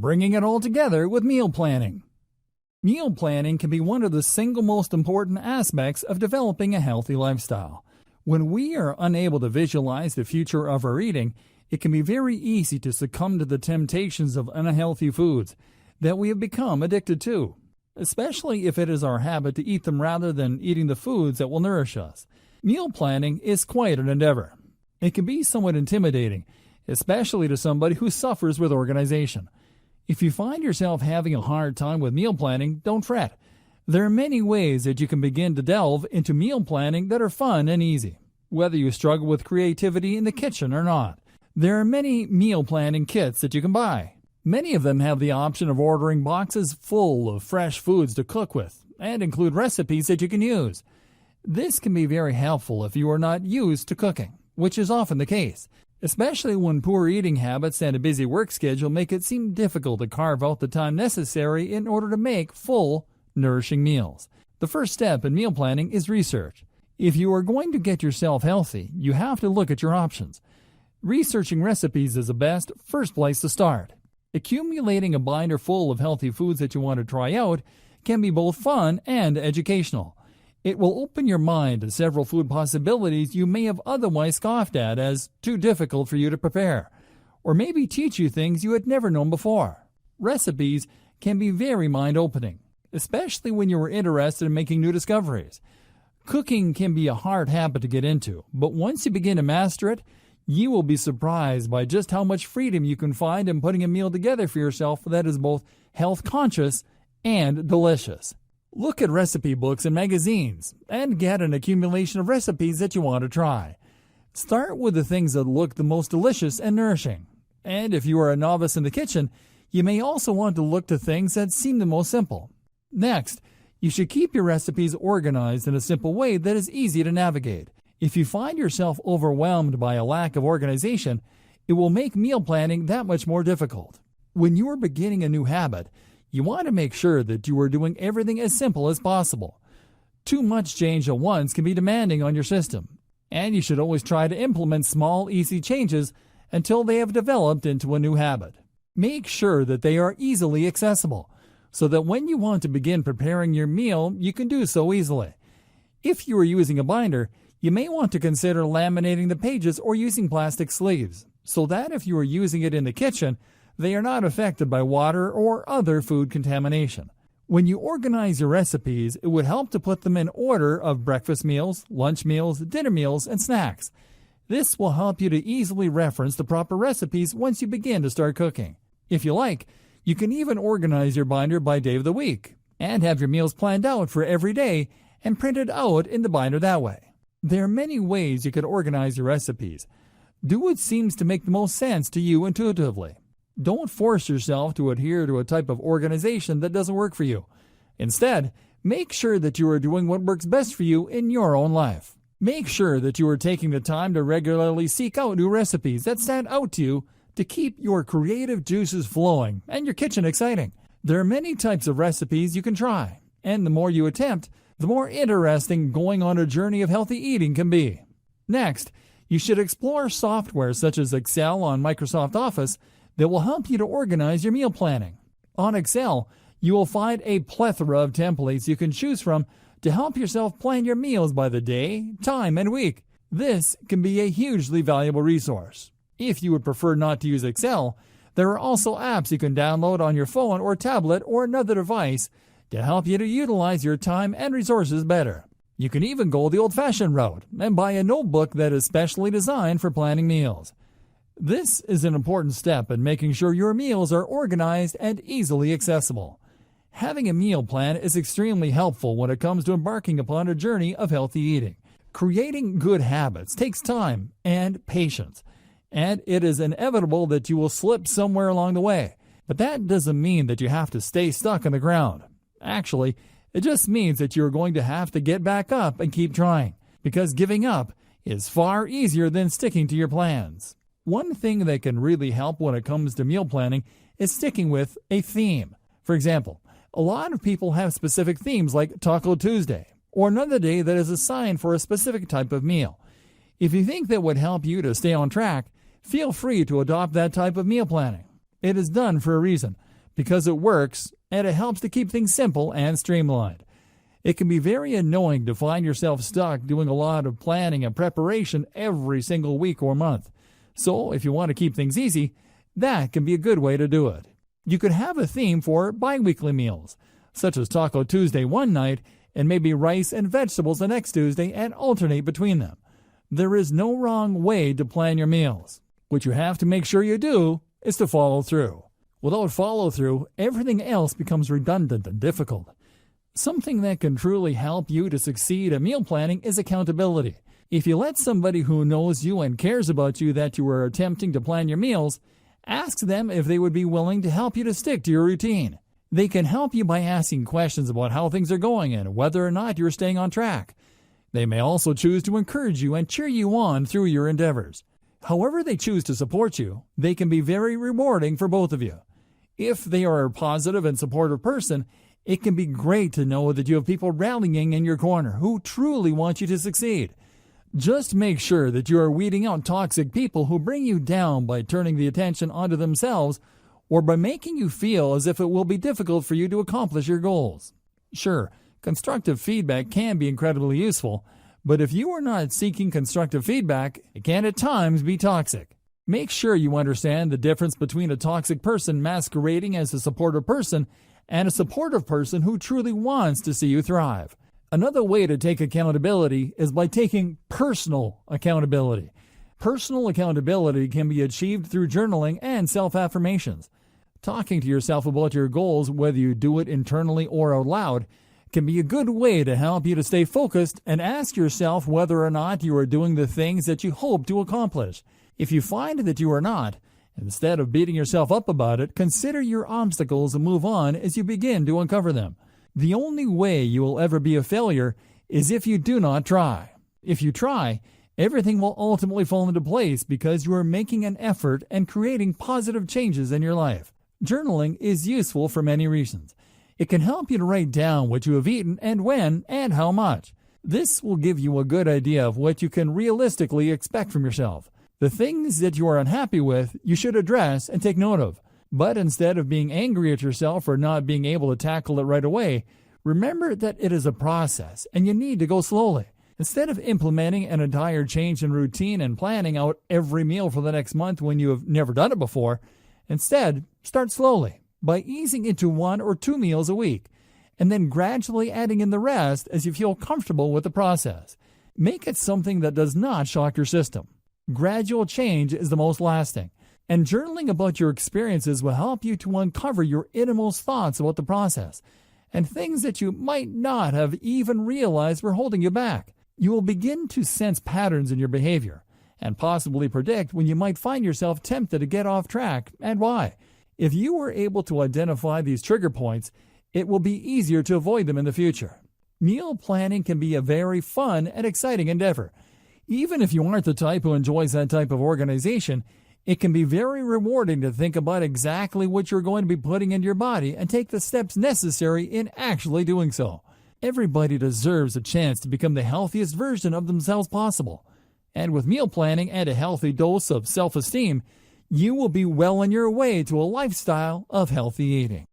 bringing it all together with meal planning. Meal planning can be one of the single most important aspects of developing a healthy lifestyle. When we are unable to visualize the future of our eating, it can be very easy to succumb to the temptations of unhealthy foods that we have become addicted to, especially if it is our habit to eat them rather than eating the foods that will nourish us. Meal planning is quite an endeavor. It can be somewhat intimidating, especially to somebody who suffers with organization. If you find yourself having a hard time with meal planning, don't fret. There are many ways that you can begin to delve into meal planning that are fun and easy, whether you struggle with creativity in the kitchen or not. There are many meal planning kits that you can buy. Many of them have the option of ordering boxes full of fresh foods to cook with and include recipes that you can use. This can be very helpful if you are not used to cooking, which is often the case, especially when poor eating habits and a busy work schedule make it seem difficult to carve out the time necessary in order to make full, nourishing meals. The first step in meal planning is research. If you are going to get yourself healthy, you have to look at your options. Researching recipes is the best first place to start. Accumulating a binder full of healthy foods that you want to try out can be both fun and educational. It will open your mind to several food possibilities you may have otherwise scoffed at as too difficult for you to prepare, or maybe teach you things you had never known before. Recipes can be very mind-opening, especially when you are interested in making new discoveries. Cooking can be a hard habit to get into, but once you begin to master it, you will be surprised by just how much freedom you can find in putting a meal together for yourself that is both health-conscious and delicious. Look at recipe books and magazines and get an accumulation of recipes that you want to try. Start with the things that look the most delicious and nourishing. And if you are a novice in the kitchen, you may also want to look to things that seem the most simple. Next, you should keep your recipes organized in a simple way that is easy to navigate. If you find yourself overwhelmed by a lack of organization, it will make meal planning that much more difficult. When you are beginning a new habit, you want to make sure that you are doing everything as simple as possible. Too much change at once can be demanding on your system, and you should always try to implement small, easy changes until they have developed into a new habit. Make sure that they are easily accessible, so that when you want to begin preparing your meal, you can do so easily. If you are using a binder, you may want to consider laminating the pages or using plastic sleeves, so that if you are using it in the kitchen, they are not affected by water or other food contamination. When you organize your recipes, it would help to put them in order of breakfast meals, lunch meals, dinner meals, and snacks. This will help you to easily reference the proper recipes once you begin to start cooking. If you like, you can even organize your binder by day of the week and have your meals planned out for every day and printed out in the binder that way. There are many ways you can organize your recipes. Do what seems to make the most sense to you intuitively. Don't force yourself to adhere to a type of organization that doesn't work for you. Instead, make sure that you are doing what works best for you in your own life. Make sure that you are taking the time to regularly seek out new recipes that stand out to you to keep your creative juices flowing and your kitchen exciting. There are many types of recipes you can try, and the more you attempt, the more interesting going on a journey of healthy eating can be. Next, you should explore software such as Excel on Microsoft Office that will help you to organize your meal planning. On Excel, you will find a plethora of templates you can choose from to help yourself plan your meals by the day, time, and week. This can be a hugely valuable resource. If you would prefer not to use Excel, there are also apps you can download on your phone or tablet or another device to help you to utilize your time and resources better. You can even go the old-fashioned route and buy a notebook that is specially designed for planning meals. This is an important step in making sure your meals are organized and easily accessible. Having a meal plan is extremely helpful when it comes to embarking upon a journey of healthy eating. Creating good habits takes time and patience, and it is inevitable that you will slip somewhere along the way. But that doesn't mean that you have to stay stuck on the ground. Actually, it just means that you're going to have to get back up and keep trying, because giving up is far easier than sticking to your plans. One thing that can really help when it comes to meal planning is sticking with a theme. For example, a lot of people have specific themes like Taco Tuesday, or another day that is assigned for a specific type of meal. If you think that would help you to stay on track, feel free to adopt that type of meal planning. It is done for a reason. because it works and it helps to keep things simple and streamlined. It can be very annoying to find yourself stuck doing a lot of planning and preparation every single week or month. So if you want to keep things easy, that can be a good way to do it. You could have a theme for bi-weekly meals, such as Taco Tuesday one night and maybe rice and vegetables the next Tuesday and alternate between them. There is no wrong way to plan your meals. What you have to make sure you do is to follow through. Without follow-through, everything else becomes redundant and difficult. Something that can truly help you to succeed at meal planning is accountability. If you let somebody who knows you and cares about you that you are attempting to plan your meals, ask them if they would be willing to help you to stick to your routine. They can help you by asking questions about how things are going and whether or not you're staying on track. They may also choose to encourage you and cheer you on through your endeavors. However they choose to support you, they can be very rewarding for both of you. If they are a positive and supportive person, it can be great to know that you have people rallying in your corner who truly want you to succeed. Just make sure that you are weeding out toxic people who bring you down by turning the attention onto themselves or by making you feel as if it will be difficult for you to accomplish your goals. Sure, constructive feedback can be incredibly useful, but if you are not seeking constructive feedback, it can at times be toxic. Make sure you understand the difference between a toxic person masquerading as a supportive person and a supportive person who truly wants to see you thrive. Another way to take accountability is by taking personal accountability. Personal accountability can be achieved through journaling and self-affirmations. Talking to yourself about your goals, whether you do it internally or out loud, can be a good way to help you to stay focused and ask yourself whether or not you are doing the things that you hope to accomplish. If you find that you are not, instead of beating yourself up about it, consider your obstacles and move on as you begin to uncover them. The only way you will ever be a failure is if you do not try. If you try, everything will ultimately fall into place because you are making an effort and creating positive changes in your life. Journaling is useful for many reasons. It can help you to write down what you have eaten and when and how much. This will give you a good idea of what you can realistically expect from yourself. The things that you are unhappy with, you should address and take note of. But instead of being angry at yourself for not being able to tackle it right away, remember that it is a process and you need to go slowly. Instead of implementing an entire change in routine and planning out every meal for the next month when you have never done it before, instead, start slowly by easing into 1 or 2 meals a week, and then gradually adding in the rest as you feel comfortable with the process. Make it something that does not shock your system. Gradual change is the most lasting, and journaling about your experiences will help you to uncover your innermost thoughts about the process and things that you might not have even realized were holding you back. You will begin to sense patterns in your behavior and possibly predict when you might find yourself tempted to get off track and why. If you are able to identify these trigger points, it will be easier to avoid them in the future. Meal planning can be a very fun and exciting endeavor. Even if you aren't the type who enjoys that type of organization, it can be very rewarding to think about exactly what you're going to be putting into your body and take the steps necessary in actually doing so. Everybody deserves a chance to become the healthiest version of themselves possible. And with meal planning and a healthy dose of self-esteem, you will be well on your way to a lifestyle of healthy eating.